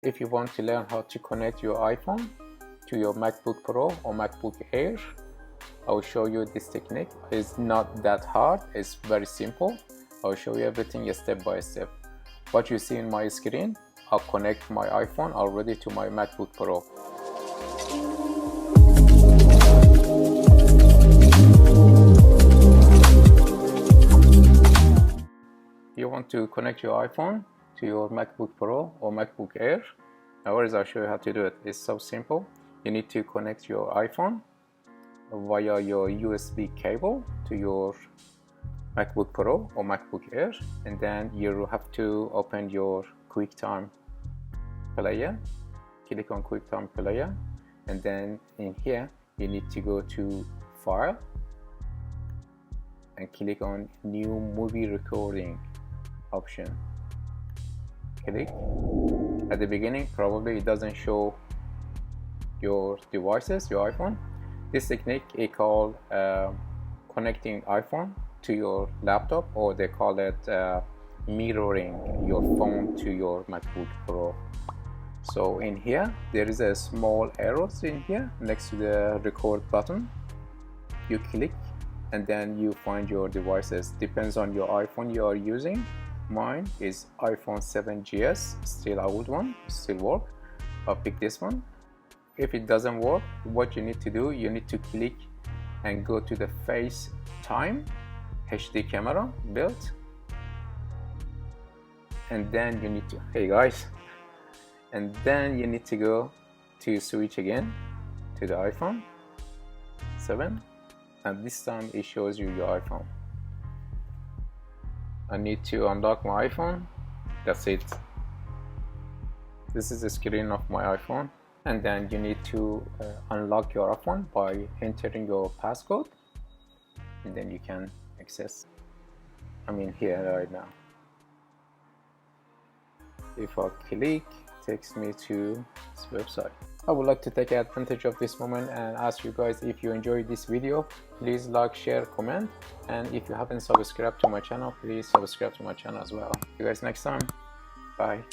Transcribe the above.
If you want to learn how to connect your iPhone to your MacBook Pro or MacBook Air, I will show you this technique. It's not that hard, it's very simple. I'll show you everything step by step. What you see in my screen, I'll connect my iPhone already to my MacBook Pro. You want to connect your iPhone to your MacBook Pro or MacBook Air. Otherwise, I'll show you how to do it. It's so simple. You need to connect your iPhone via your USB cable to your MacBook Pro or MacBook Air, and then you have to open your QuickTime player. Click on QuickTime player, and then in here you need to go to File and click on New Movie Recording option. Click. At the beginning probably it doesn't show your devices, your iPhone. This technique is called connecting iPhone to your laptop, or they call it mirroring your phone to your MacBook Pro. So in here there is a small arrow in here next to the record button. You click and then you find your devices. Depends on your iPhone you are using. Mine is iPhone 7GS, still old one, still work. I'll pick this one. If it doesn't work, what you need to do, you need to click and go to the FaceTime HD camera built, and then you need to, hey guys, and then you need to go to switch again to the iPhone 7, and this time it shows you your iPhone. I need to unlock my iPhone. That's it. This is the screen of my iPhone, and then you need to unlock your iPhone by entering your passcode, and then you can access. I'm in here right now. If I click, it takes me to this website. I would like to take advantage of this moment and ask you guys, if you enjoyed this video, please like, share, comment, and if you haven't subscribed to my channel, please subscribe to my channel as well. See you guys next time. Bye.